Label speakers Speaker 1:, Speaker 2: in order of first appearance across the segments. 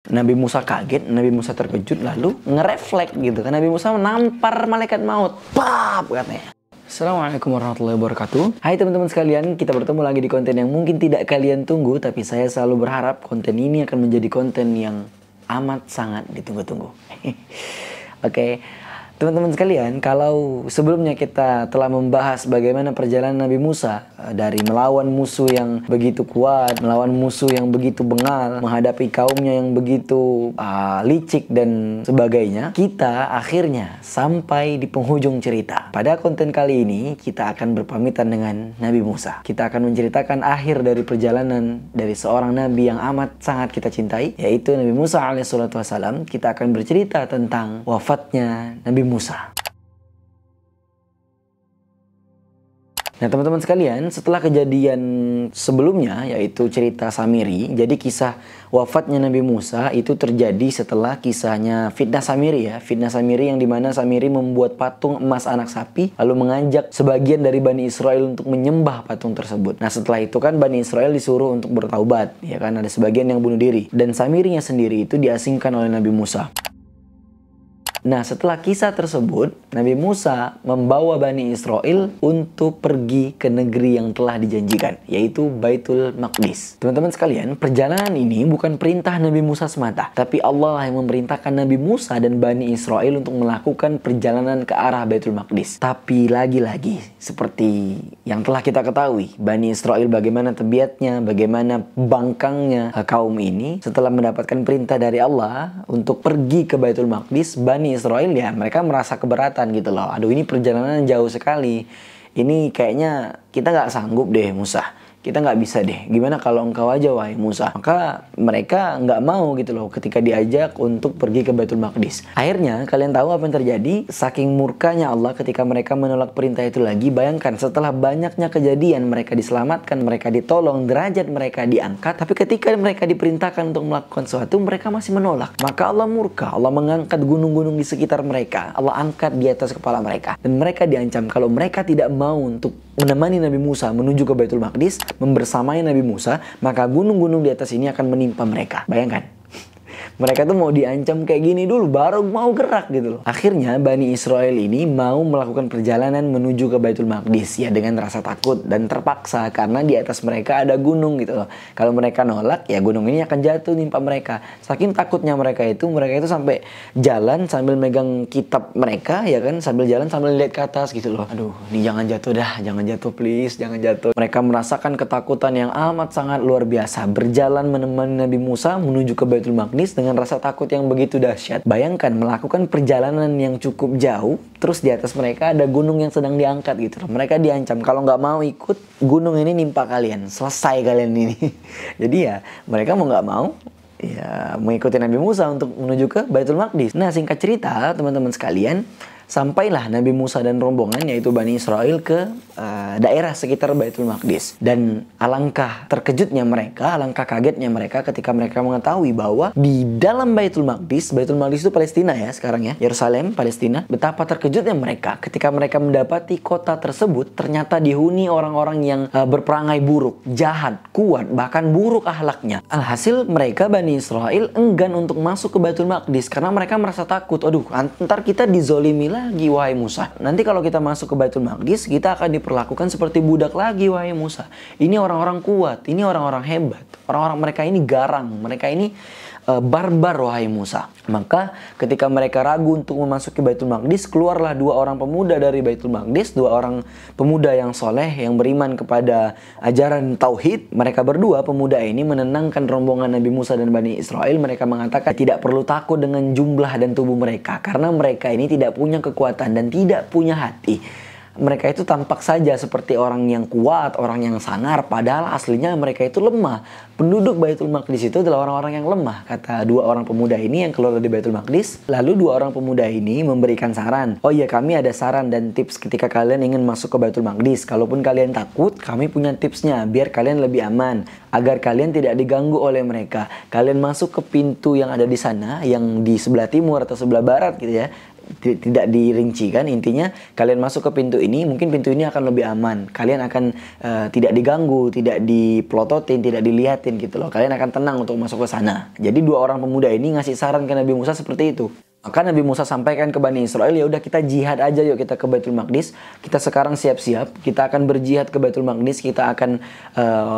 Speaker 1: Nabi Musa kaget, Nabi Musa terkejut, lalu ngerefleks gitu kan. Nabi Musa menampar malaikat maut. Pap katanya. Assalamualaikum warahmatullahi wabarakatuh. Hai teman-teman sekalian, kita bertemu lagi di konten yang mungkin tidak kalian tunggu, tapi saya selalu berharap konten ini akan menjadi konten yang amat sangat ditunggu-tunggu. Oke. Teman-teman sekalian, kalau sebelumnya kita telah membahas bagaimana perjalanan Nabi Musa dari melawan musuh yang begitu kuat, melawan musuh yang begitu bengal, menghadapi kaumnya yang begitu licik dan sebagainya, kita akhirnya sampai di penghujung cerita. Pada konten kali ini, kita akan berpamitan dengan Nabi Musa. Kita akan menceritakan akhir dari perjalanan dari seorang Nabi yang amat sangat kita cintai, yaitu Nabi Musa alaihissalam. Kita akan bercerita tentang wafatnya Nabi Musa. Nah teman-teman sekalian, setelah kejadian sebelumnya yaitu cerita Samiri, jadi kisah wafatnya Nabi Musa itu terjadi setelah kisahnya fitnah Samiri ya. Fitnah Samiri yang dimana Samiri membuat patung emas anak sapi lalu mengajak sebagian dari Bani Israel untuk menyembah patung tersebut. Nah setelah itu kan Bani Israel disuruh untuk bertaubat, ya kan, ada sebagian yang bunuh diri. Dan Samirinya sendiri itu diasingkan oleh Nabi Musa. Nah setelah kisah tersebut, Nabi Musa membawa Bani Israel untuk pergi ke negeri yang telah dijanjikan, yaitu Baitul Maqdis. Teman-teman sekalian, perjalanan ini bukan perintah Nabi Musa semata, tapi Allah yang memerintahkan Nabi Musa dan Bani Israel untuk melakukan perjalanan ke arah Baitul Maqdis. Tapi lagi-lagi, seperti yang telah kita ketahui, Bani Israel bagaimana tabiatnya, bagaimana bangkangnya kaum ini, setelah mendapatkan perintah dari Allah untuk pergi ke Baitul Maqdis, Bani Israel ya mereka merasa keberatan gitu loh. Aduh ini perjalanan jauh sekali. Ini kayaknya kita nggak sanggup deh Musa. Kita nggak bisa deh. Gimana kalau engkau aja wahai Musa? Maka mereka nggak mau gitu loh ketika diajak untuk pergi ke Baitul Maqdis. Akhirnya kalian tahu apa yang terjadi? Saking murkanya Allah ketika mereka menolak perintah itu lagi. Bayangkan setelah banyaknya kejadian mereka diselamatkan, mereka ditolong, derajat mereka diangkat. Tapi ketika mereka diperintahkan untuk melakukan sesuatu, mereka masih menolak. Maka Allah murka. Allah mengangkat gunung-gunung di sekitar mereka. Allah angkat di atas kepala mereka. Dan mereka diancam kalau mereka tidak mau untuk menemani Nabi Musa menuju ke Baitul Maqdis, membersamai Nabi Musa, maka gunung-gunung di atas ini akan menimpa mereka. Bayangkan. Mereka tuh mau diancam kayak gini dulu, baru mau gerak gitu loh. Akhirnya Bani Israel ini mau melakukan perjalanan menuju ke Baitul Maqdis ya dengan rasa takut dan terpaksa karena di atas mereka ada gunung gitu loh. Kalau mereka nolak ya gunung ini akan jatuh nimpa mereka. Saking takutnya mereka itu sampai jalan sambil megang kitab mereka ya kan, sambil jalan sambil lihat ke atas gitu loh. Aduh, ini jangan jatuh dah, jangan jatuh please, jangan jatuh. Mereka merasakan ketakutan yang amat sangat luar biasa. Berjalan menemani Nabi Musa menuju ke Baitul Maqdis dengan rasa takut yang begitu dahsyat. Bayangkan melakukan perjalanan yang cukup jauh, terus di atas mereka ada gunung yang sedang diangkat gitu loh. Mereka diancam kalau nggak mau ikut gunung ini nimpa kalian, selesai kalian ini. Jadi ya mereka mau nggak mau ya mengikuti Nabi Musa untuk menuju ke Baitul Maqdis. Nah singkat cerita teman-teman sekalian, sampailah Nabi Musa dan rombongan yaitu Bani Israel ke daerah sekitar Baitul Maqdis. Dan alangkah terkejutnya mereka, alangkah kagetnya mereka ketika mereka mengetahui bahwa di dalam Baitul Maqdis itu Palestina ya sekarang ya, Yerusalem, Palestina. Betapa terkejutnya mereka ketika mereka mendapati kota tersebut ternyata dihuni orang-orang yang berperangai buruk, jahat, kuat, bahkan buruk akhlaknya. Alhasil mereka Bani Israel enggan untuk masuk ke Baitul Maqdis karena mereka merasa takut. Aduh, ntar kita dizolimi lagi wahai Musa. Nanti kalau kita masuk ke Baitul Maqdis, kita akan diperlakukan seperti budak lagi wahai Musa. Ini orang-orang kuat, ini orang-orang hebat. Orang-orang mereka ini garang, mereka ini barbar wahai Musa. Maka ketika mereka ragu untuk memasuki Baitul Maqdis, keluarlah dua orang pemuda dari Baitul Maqdis, dua orang pemuda yang soleh yang beriman kepada ajaran tauhid. Mereka berdua pemuda ini menenangkan rombongan Nabi Musa dan Bani Israel. Mereka mengatakan tidak perlu takut dengan jumlah dan tubuh mereka karena mereka ini tidak punya kekuatan dan tidak punya hati. Mereka itu tampak saja seperti orang yang kuat, orang yang sangar, padahal aslinya mereka itu lemah. Penduduk Baitul Maqdis itu adalah orang-orang yang lemah, kata dua orang pemuda ini yang keluar dari Baitul Maqdis. Lalu dua orang pemuda ini memberikan saran. Oh iya, kami ada saran dan tips ketika kalian ingin masuk ke Baitul Maqdis. Kalaupun kalian takut, kami punya tipsnya biar kalian lebih aman, agar kalian tidak diganggu oleh mereka. Kalian masuk ke pintu yang ada di sana, yang di sebelah timur atau sebelah barat gitu ya. tidak dirincikan. Intinya kalian masuk ke pintu ini, mungkin pintu ini akan lebih aman. Kalian akan tidak diganggu, tidak dipelototin, tidak dilihatin gitu loh. Kalian akan tenang untuk masuk ke sana. Jadi dua orang pemuda ini ngasih saran ke Nabi Musa seperti itu. Maka Nabi Musa sampaikan ke Bani Israel, ya udah kita jihad aja yuk, kita ke Baitul Maqdis. Kita sekarang siap-siap, kita akan berjihad ke Baitul Maqdis. Kita akan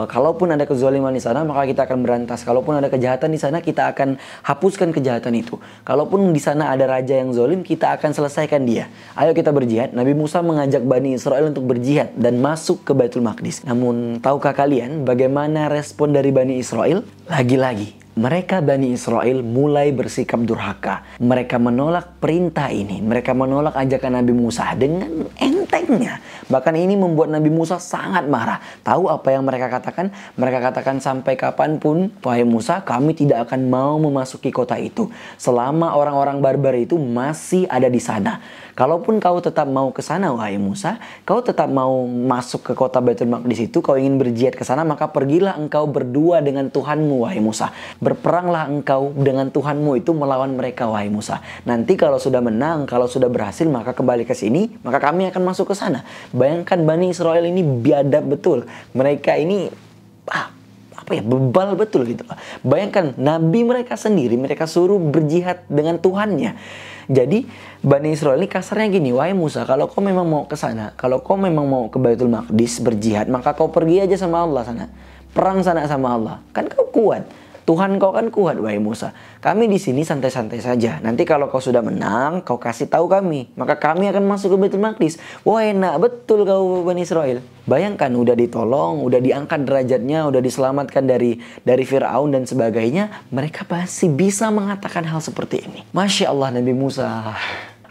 Speaker 1: kalaupun ada kezaliman di sana, maka kita akan berantas. Kalaupun ada kejahatan di sana, kita akan hapuskan kejahatan itu. Kalaupun di sana ada raja yang zalim, kita akan selesaikan dia. Ayo kita berjihad. Nabi Musa mengajak Bani Israel untuk berjihad dan masuk ke Baitul Maqdis. Namun tahukah kalian bagaimana respon dari Bani Israel? Lagi-lagi mereka Bani Israel mulai bersikap durhaka. Mereka menolak perintah ini. Mereka menolak ajakan Nabi Musa dengan entengnya. Bahkan ini membuat Nabi Musa sangat marah. Tahu apa yang mereka katakan? Mereka katakan, sampai kapanpun, wahai Musa, kami tidak akan mau memasuki kota itu selama orang-orang barbar itu masih ada di sana. Kalaupun kau tetap mau ke sana, wahai Musa, kau tetap mau masuk ke kota Baitul Maqdis itu, kau ingin berjihad ke sana, maka pergilah engkau berdua dengan Tuhanmu, wahai Musa. Berperanglah engkau dengan Tuhanmu itu melawan mereka, wahai Musa. Nanti kalau sudah menang, kalau sudah berhasil, maka kembali ke sini, maka kami akan masuk ke sana. Bayangkan Bani Israel ini biadab betul. Mereka ini bebal betul gitu. Bayangkan Nabi mereka sendiri, mereka suruh berjihad dengan Tuhannya. Jadi Bani Israel ini kasarnya gini, wahai Musa, kalau kau memang mau ke sana, kalau kau memang mau ke Baitul Maqdis berjihad, maka kau pergi aja sama Allah sana. Perang sana sama Allah. Kan kau kuat. Tuhan kau kan kuat, wahai Musa. Kami di sini santai-santai saja. Nanti kalau kau sudah menang, kau kasih tahu kami. Maka kami akan masuk ke Baitul Maqdis. Wah, enak betul kau Bani Israel. Bayangkan udah ditolong, udah diangkat derajatnya, udah diselamatkan dari Fir'aun dan sebagainya. Mereka masih bisa mengatakan hal seperti ini. Masya Allah Nabi Musa.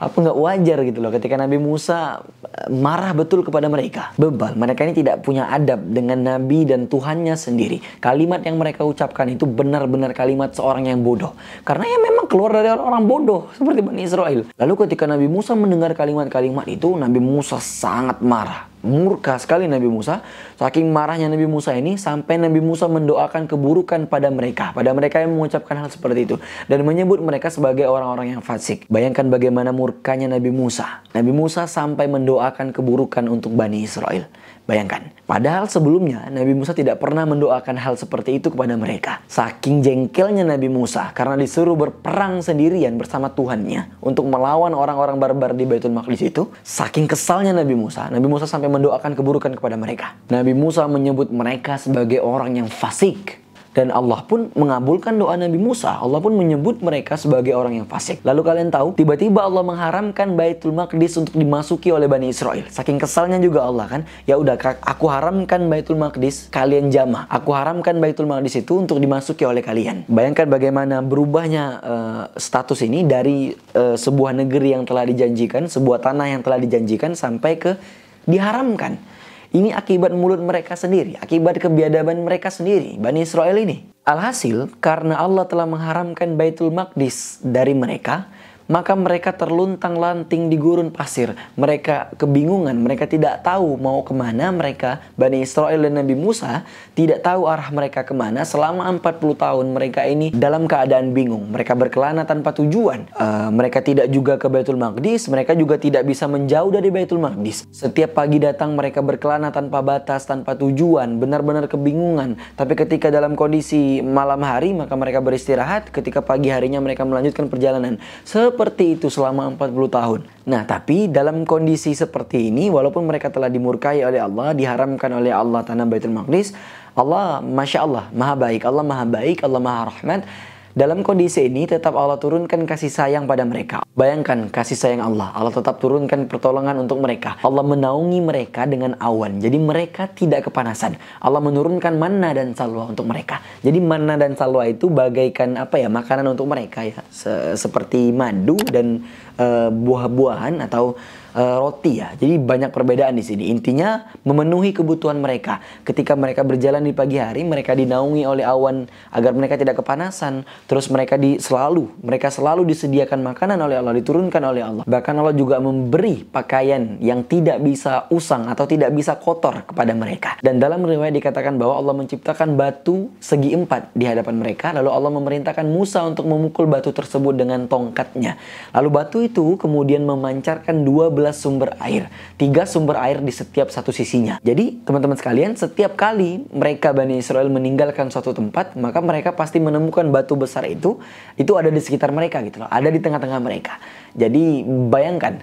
Speaker 1: Apa nggak wajar gitu loh ketika Nabi Musa marah betul kepada mereka. Bebal, mereka ini tidak punya adab dengan Nabi dan Tuhannya sendiri. Kalimat yang mereka ucapkan itu benar-benar kalimat seorang yang bodoh. Karena ya memang keluar dari orang bodoh seperti Bani Israel. Lalu ketika Nabi Musa mendengar kalimat-kalimat itu, Nabi Musa sangat marah. Murka sekali Nabi Musa. Saking marahnya Nabi Musa ini sampai Nabi Musa mendoakan keburukan pada mereka yang mengucapkan hal seperti itu dan menyebut mereka sebagai orang-orang yang fasik. Bayangkan bagaimana murkanya Nabi Musa. Nabi Musa sampai mendoakan keburukan untuk Bani Israel. Bayangkan. Padahal sebelumnya Nabi Musa tidak pernah mendoakan hal seperti itu kepada mereka. Saking jengkelnya Nabi Musa karena disuruh berperang sendirian bersama Tuhannya untuk melawan orang-orang barbar di Baitul Maqdis itu. Saking kesalnya Nabi Musa sampai mendoakan keburukan kepada mereka. Nabi Musa menyebut mereka sebagai orang yang fasik. Dan Allah pun mengabulkan doa Nabi Musa. Allah pun menyebut mereka sebagai orang yang fasik. Lalu kalian tahu, tiba-tiba Allah mengharamkan Baitul Maqdis untuk dimasuki oleh Bani Israel. Saking kesalnya juga Allah kan. Ya udah, aku haramkan Baitul Maqdis, kalian jamah. Aku haramkan Baitul Maqdis itu untuk dimasuki oleh kalian. Bayangkan bagaimana berubahnya status ini dari sebuah negeri yang telah dijanjikan, sebuah tanah yang telah dijanjikan sampai ke diharamkan. Ini akibat mulut mereka sendiri, akibat kebiadaban mereka sendiri, Bani Israel ini. Alhasil, karena Allah telah mengharamkan Baitul Maqdis dari mereka, maka mereka terluntang-lanting di gurun pasir. Mereka kebingungan, mereka tidak tahu mau kemana mereka. Bani Israel dan Nabi Musa tidak tahu arah mereka kemana. Selama 40 tahun mereka ini dalam keadaan bingung. Mereka berkelana tanpa tujuan. Mereka tidak juga ke Baitul Maqdis, mereka juga tidak bisa menjauh dari Baitul Maqdis. Setiap pagi datang mereka berkelana tanpa batas, tanpa tujuan, benar-benar kebingungan. Tapi ketika dalam kondisi malam hari, maka mereka beristirahat. Ketika pagi harinya mereka melanjutkan perjalanan. Seperti itu selama 40 tahun. Nah, tapi dalam kondisi seperti ini, walaupun mereka telah dimurkai oleh Allah, diharamkan oleh Allah tanah Baitul Maqdis, Allah, Masya Allah, Maha Baik, Allah Maha Baik, Allah Maha Rahmat. Dalam kondisi ini tetap Allah turunkan kasih sayang pada mereka. Bayangkan kasih sayang Allah. Allah tetap turunkan pertolongan untuk mereka. Allah menaungi mereka dengan awan. Jadi mereka tidak kepanasan. Allah menurunkan manna dan salwa untuk mereka. Jadi manna dan salwa itu bagaikan makanan untuk mereka ya. Seperti madu dan buah-buahan atau roti ya. Jadi banyak perbedaan di sini. Intinya memenuhi kebutuhan mereka. Ketika mereka berjalan di pagi hari, mereka dinaungi oleh awan agar mereka tidak kepanasan. Terus mereka selalu disediakan makanan oleh Allah, diturunkan oleh Allah. Bahkan Allah juga memberi pakaian yang tidak bisa usang atau tidak bisa kotor kepada mereka. Dan dalam riwayat dikatakan bahwa Allah menciptakan batu segi 4 di hadapan mereka. Lalu Allah memerintahkan Musa untuk memukul batu tersebut dengan tongkatnya. Lalu batu itu kemudian memancarkan 12 sumber air. 3 sumber air di setiap satu sisinya. Jadi teman-teman sekalian, setiap kali mereka Bani Israel meninggalkan suatu tempat, maka mereka pasti menemukan batu besar itu ada di sekitar mereka gitu loh. Ada di tengah-tengah mereka. Jadi bayangkan,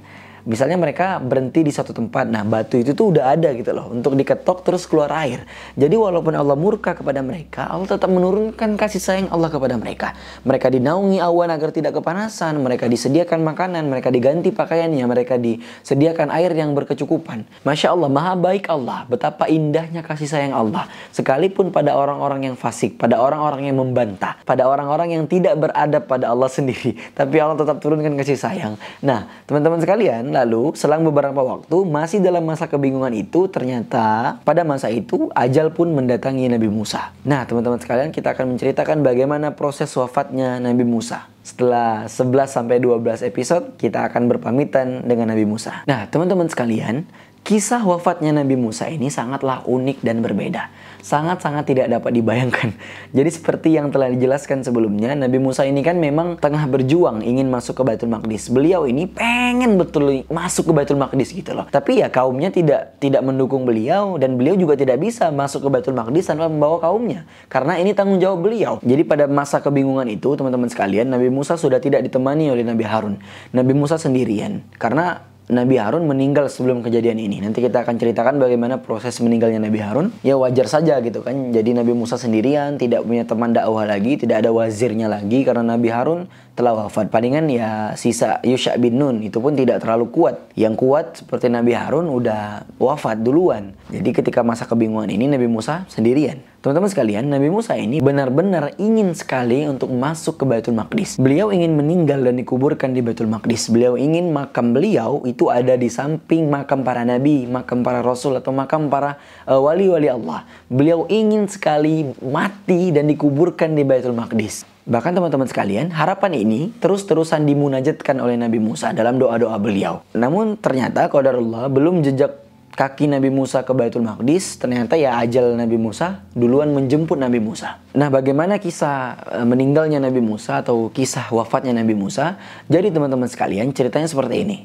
Speaker 1: misalnya mereka berhenti di satu tempat, nah batu itu tuh udah ada gitu loh, untuk diketok terus keluar air. Jadi walaupun Allah murka kepada mereka, Allah tetap menurunkan kasih sayang Allah kepada mereka. Mereka dinaungi awan agar tidak kepanasan, mereka disediakan makanan, mereka diganti pakaiannya, mereka disediakan air yang berkecukupan. Masya Allah, maha baik Allah, betapa indahnya kasih sayang Allah. Sekalipun pada orang-orang yang fasik, pada orang-orang yang membantah, pada orang-orang yang tidak beradab pada Allah sendiri, tapi Allah tetap turunkan kasih sayang. Nah, teman-teman sekalian, lalu selang beberapa waktu, masih dalam masa kebingungan itu, ternyata pada masa itu ajal pun mendatangi Nabi Musa. Nah teman-teman sekalian, kita akan menceritakan bagaimana proses wafatnya Nabi Musa. Setelah 11-12 episode, kita akan berpamitan dengan Nabi Musa. Nah teman-teman sekalian, kisah wafatnya Nabi Musa ini sangatlah unik dan berbeda. Sangat-sangat tidak dapat dibayangkan. Jadi seperti yang telah dijelaskan sebelumnya, Nabi Musa ini kan memang tengah berjuang ingin masuk ke Baitul Maqdis. Beliau ini pengen betul masuk ke Baitul Maqdis gitu loh. Tapi ya kaumnya tidak mendukung beliau, dan beliau juga tidak bisa masuk ke Baitul Maqdis tanpa membawa kaumnya. Karena ini tanggung jawab beliau. Jadi pada masa kebingungan itu, teman-teman sekalian, Nabi Musa sudah tidak ditemani oleh Nabi Harun. Nabi Musa sendirian. Karena Nabi Harun meninggal sebelum kejadian ini. Nanti kita akan ceritakan bagaimana proses meninggalnya Nabi Harun. Ya wajar saja gitu kan. Jadi Nabi Musa sendirian, tidak punya teman dakwah lagi, tidak ada wazirnya lagi karena Nabi Harun telah wafat. Palingan ya sisa Yusha bin Nun, itu pun tidak terlalu kuat. Yang kuat seperti Nabi Harun udah wafat duluan. Jadi ketika masa kebingungan ini, Nabi Musa sendirian. Teman-teman sekalian, Nabi Musa ini benar-benar ingin sekali untuk masuk ke Baitul Maqdis. Beliau ingin meninggal dan dikuburkan di Baitul Maqdis. Beliau ingin makam beliau itu ada di samping makam para nabi, makam para rasul, atau makam para wali-wali Allah. Beliau ingin sekali mati dan dikuburkan di Baitul Maqdis. Bahkan teman-teman sekalian, harapan ini terus-terusan dimunajatkan oleh Nabi Musa dalam doa-doa beliau. Namun ternyata qadarullah, belum jejak kaki Nabi Musa ke Baitul Maqdis, ternyata ya ajal Nabi Musa duluan menjemput Nabi Musa. Nah bagaimana kisah meninggalnya Nabi Musa atau kisah wafatnya Nabi Musa? Jadi teman-teman sekalian, ceritanya seperti ini.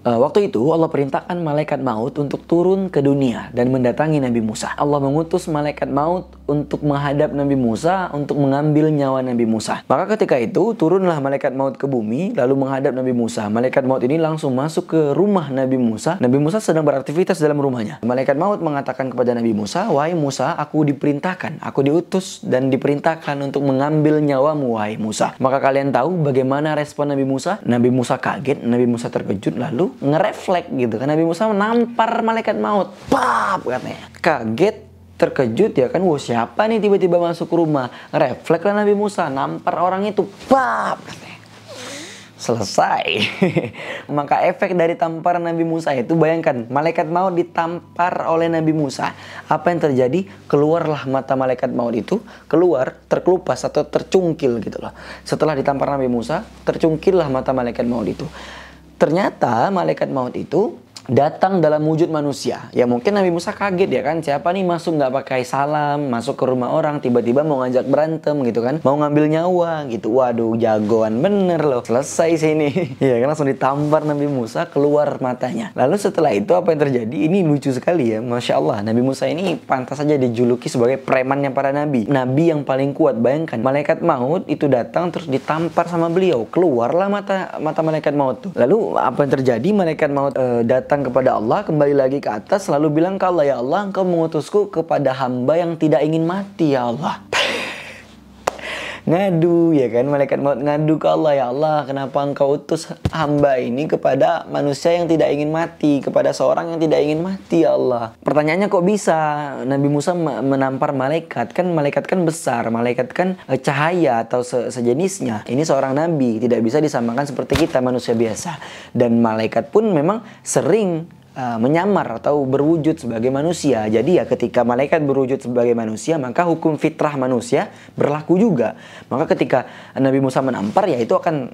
Speaker 1: Waktu itu Allah perintahkan malaikat maut untuk turun ke dunia dan mendatangi Nabi Musa. Allah mengutus malaikat maut untuk menghadap Nabi Musa untuk mengambil nyawa Nabi Musa. Maka ketika itu turunlah malaikat maut ke bumi lalu menghadap Nabi Musa. Malaikat maut ini langsung masuk ke rumah Nabi Musa. Nabi Musa sedang beraktivitas dalam rumahnya. Malaikat maut mengatakan kepada Nabi Musa, "Wahai Musa, aku diperintahkan, aku diutus dan diperintahkan untuk mengambil nyawamu, wahai Musa." Maka kalian tahu bagaimana respon Nabi Musa? Nabi Musa kaget, Nabi Musa terkejut, lalu ngerefleks gitu kan. Nabi Musa menampar malaikat maut. Pap katanya. Kaget, terkejut ya kan. Wah, siapa nih tiba-tiba masuk ke rumah? Refleks lah Nabi Musa, nampar orang itu. Pap katanya. Selesai. Maka efek dari tamparan Nabi Musa itu, bayangkan malaikat maut ditampar oleh Nabi Musa. Apa yang terjadi? Keluarlah mata malaikat maut itu, keluar, terkelupas atau tercungkil gitu loh. Setelah ditampar Nabi Musa, tercungkillah mata malaikat maut itu. Ternyata malaikat maut itu datang dalam wujud manusia. Ya mungkin Nabi Musa kaget ya kan, siapa nih masuk nggak pakai salam, masuk ke rumah orang, tiba-tiba mau ngajak berantem gitu kan, mau ngambil nyawa gitu. Waduh, jagoan bener loh, selesai sini. Ya kan, langsung ditampar Nabi Musa, keluar matanya. Lalu setelah itu apa yang terjadi? Ini lucu sekali ya, Masya Allah. Nabi Musa ini pantas saja dijuluki sebagai premannya para nabi, nabi yang paling kuat. Bayangkan, malaikat maut itu datang terus ditampar sama beliau, keluarlah mata malaikat maut tuh. Lalu apa yang terjadi? Malaikat maut datang kepada Allah, kembali lagi ke atas, lalu bilang ke Allah, "Ya Allah, Engkau mengutusku kepada hamba yang tidak ingin mati, ya Allah." Ngadu ya kan, malaikat maut ngadu ke Allah, "Ya Allah, kenapa Engkau utus hamba ini kepada manusia yang tidak ingin mati, kepada seorang yang tidak ingin mati, ya Allah." Pertanyaannya, kok bisa Nabi Musa menampar malaikat? Kan malaikat kan besar, malaikat kan cahaya atau sejenisnya. Ini seorang nabi, tidak bisa disamakan seperti kita manusia biasa. Dan malaikat pun memang sering menyamar atau berwujud sebagai manusia. Jadi ya ketika malaikat berwujud sebagai manusia, maka hukum fitrah manusia berlaku juga. Maka ketika Nabi Musa menampar, ya itu akan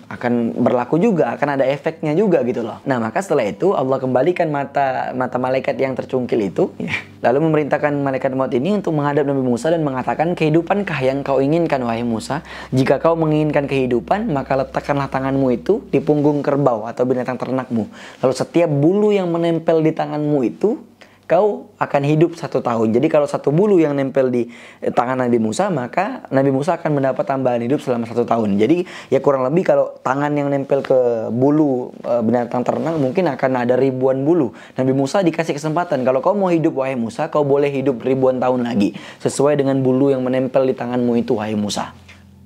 Speaker 1: berlaku juga, akan ada efeknya juga gitu loh. Nah, maka setelah itu Allah kembalikan mata malaikat yang tercungkil itu, lalu memerintahkan malaikat maut ini untuk menghadap Nabi Musa dan mengatakan, kehidupankah yang kau inginkan wahai Musa? Jika kau menginginkan kehidupan, maka letakkanlah tanganmu itu di punggung kerbau atau binatang ternakmu. Lalu setiap bulu yang menempel di tanganmu itu, kau akan hidup 1 tahun. Jadi kalau 1 bulu yang nempel di tangan Nabi Musa, maka Nabi Musa akan mendapat tambahan hidup selama 1 tahun. Jadi ya kurang lebih kalau tangan yang nempel ke bulu binatang ternak, mungkin akan ada ribuan bulu. Nabi Musa dikasih kesempatan, kalau kau mau hidup wahai Musa, kau boleh hidup ribuan tahun lagi, sesuai dengan bulu yang menempel di tanganmu itu wahai Musa.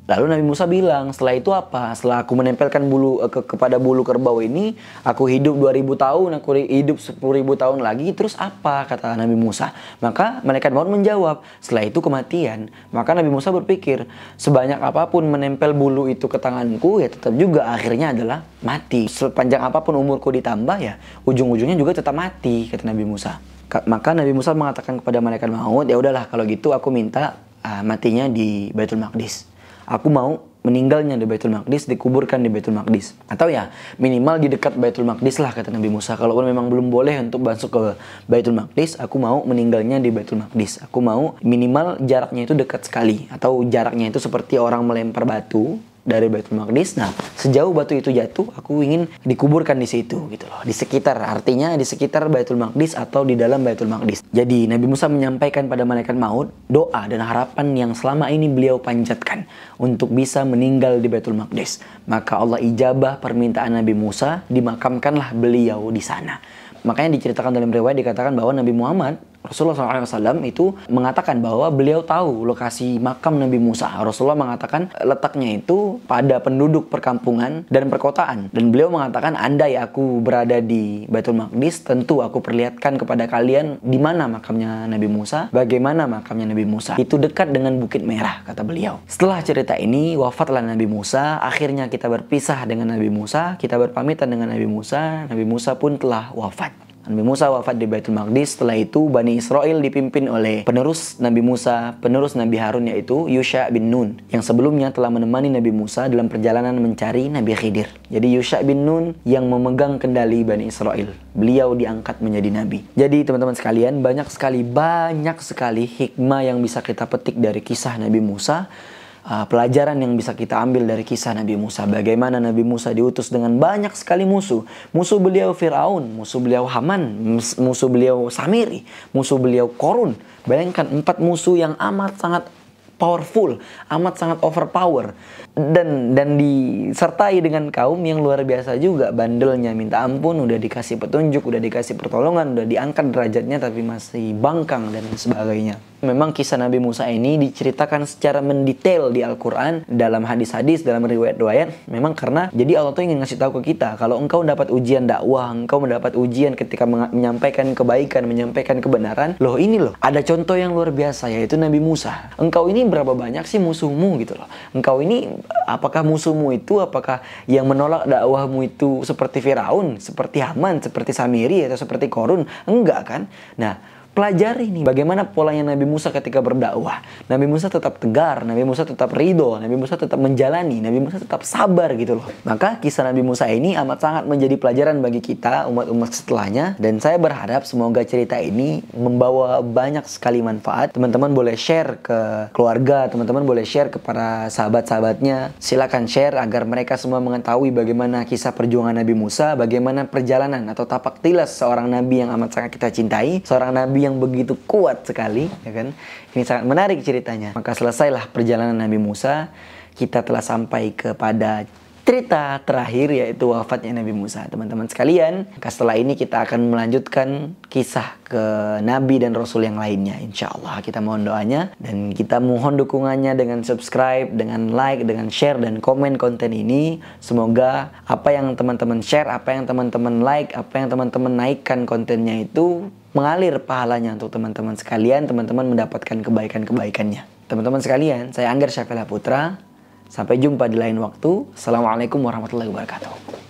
Speaker 1: Lalu Nabi Musa bilang, setelah itu apa? Setelah aku menempelkan bulu kepada bulu kerbau ini, aku hidup 2000 tahun, aku hidup 10.000 tahun lagi, terus apa? Kata Nabi Musa. Maka malaikat maut menjawab, setelah itu kematian. Maka Nabi Musa berpikir, sebanyak apapun menempel bulu itu ke tanganku, ya tetap juga akhirnya adalah mati. Sepanjang apapun umurku ditambah, ya ujung-ujungnya juga tetap mati, kata Nabi Musa. Maka Nabi Musa mengatakan kepada malaikat maut, ya udahlah kalau gitu aku minta matinya di Baitul Maqdis. Aku mau meninggalnya di Baitul Maqdis, dikuburkan di Baitul Maqdis. Atau ya minimal di dekat Baitul Maqdis lah, kata Nabi Musa. Kalaupun memang belum boleh untuk masuk ke Baitul Maqdis, aku mau meninggalnya di Baitul Maqdis. Aku mau minimal jaraknya itu dekat sekali. Atau jaraknya itu seperti orang melempar batu dari Baitul Maqdis. Nah, sejauh batu itu jatuh, aku ingin dikuburkan di situ gitu loh. Di sekitar, artinya di sekitar Baitul Maqdis atau di dalam Baitul Maqdis. Jadi Nabi Musa menyampaikan pada malaikat maut doa dan harapan yang selama ini beliau panjatkan untuk bisa meninggal di Baitul Maqdis. Maka Allah ijabah permintaan Nabi Musa, dimakamkanlah beliau di sana. Makanya diceritakan dalam riwayat, dikatakan bahwa Nabi Muhammad, Rasulullah SAW itu mengatakan bahwa beliau tahu lokasi makam Nabi Musa. Rasulullah mengatakan letaknya itu pada penduduk perkampungan dan perkotaan. Dan beliau mengatakan, andai aku berada di Baitul Maqdis, tentu aku perlihatkan kepada kalian di mana makamnya Nabi Musa, bagaimana makamnya Nabi Musa. Itu dekat dengan Bukit Merah, kata beliau. Setelah cerita ini, wafatlah Nabi Musa. Akhirnya kita berpisah dengan Nabi Musa, kita berpamitan dengan Nabi Musa. Nabi Musa pun telah wafat. Nabi Musa wafat di Baitul Maqdis. Setelah itu Bani Israel dipimpin oleh penerus Nabi Musa, penerus Nabi Harun, yaitu Yusha bin Nun, yang sebelumnya telah menemani Nabi Musa dalam perjalanan mencari Nabi Khidir. Jadi Yusha bin Nun yang memegang kendali Bani Israel. Beliau diangkat menjadi Nabi. Jadi teman-teman sekalian, banyak sekali hikmah yang bisa kita petik dari kisah Nabi Musa. Pelajaran yang bisa kita ambil dari kisah Nabi Musa. Bagaimana Nabi Musa diutus dengan banyak sekali musuh. Musuh beliau Fir'aun, musuh beliau Haman, musuh beliau Samiri, musuh beliau Korun. Bayangkan 4 musuh yang amat sangat powerful, amat sangat overpower. Dan disertai dengan kaum yang luar biasa juga, bandelnya minta ampun, udah dikasih petunjuk, udah dikasih pertolongan, udah diangkat derajatnya tapi masih bangkang dan sebagainya. Memang kisah Nabi Musa ini diceritakan secara mendetail di Al-Quran, dalam hadis-hadis, dalam riwayat-riwayat. Memang karena jadi Allah tuh ingin ngasih tahu ke kita, kalau engkau mendapat ujian dakwah, engkau mendapat ujian ketika menyampaikan kebaikan, menyampaikan kebenaran, loh ini loh, ada contoh yang luar biasa, yaitu Nabi Musa. Engkau ini berapa banyak sih musuhmu gitu loh. Engkau ini, apakah musuhmu itu, apakah yang menolak dakwahmu itu seperti Firaun, seperti Haman, seperti Samiri, atau seperti Korun? Enggak kan? Nah, pelajari nih bagaimana polanya Nabi Musa ketika berdakwah. Nabi Musa tetap tegar, Nabi Musa tetap ridho, Nabi Musa tetap menjalani, Nabi Musa tetap sabar gitu loh. Maka kisah Nabi Musa ini amat sangat menjadi pelajaran bagi kita umat-umat setelahnya. Dan saya berharap semoga cerita ini membawa banyak sekali manfaat. Teman-teman boleh share ke keluarga, teman-teman boleh share ke para sahabat-sahabatnya. Silakan share agar mereka semua mengetahui bagaimana kisah perjuangan Nabi Musa, bagaimana perjalanan atau tapak tilas seorang Nabi yang amat sangat kita cintai, seorang Nabi yang begitu kuat sekali, ya kan? Ini sangat menarik ceritanya. Maka selesailah perjalanan Nabi Musa. Kita telah sampai kepada cerita terakhir, yaitu wafatnya Nabi Musa. Teman-teman sekalian, setelah ini kita akan melanjutkan kisah ke Nabi dan Rasul yang lainnya. Insya Allah kita mohon doanya dan kita mohon dukungannya dengan subscribe, dengan like, dengan share dan komen konten ini. Semoga apa yang teman-teman share, apa yang teman-teman like, apa yang teman-teman naikkan kontennya itu mengalir pahalanya untuk teman-teman sekalian, teman-teman mendapatkan kebaikan-kebaikannya. Teman-teman sekalian, saya Anggar Syafila Putra. Sampai jumpa di lain waktu. Assalamualaikum warahmatullahi wabarakatuh.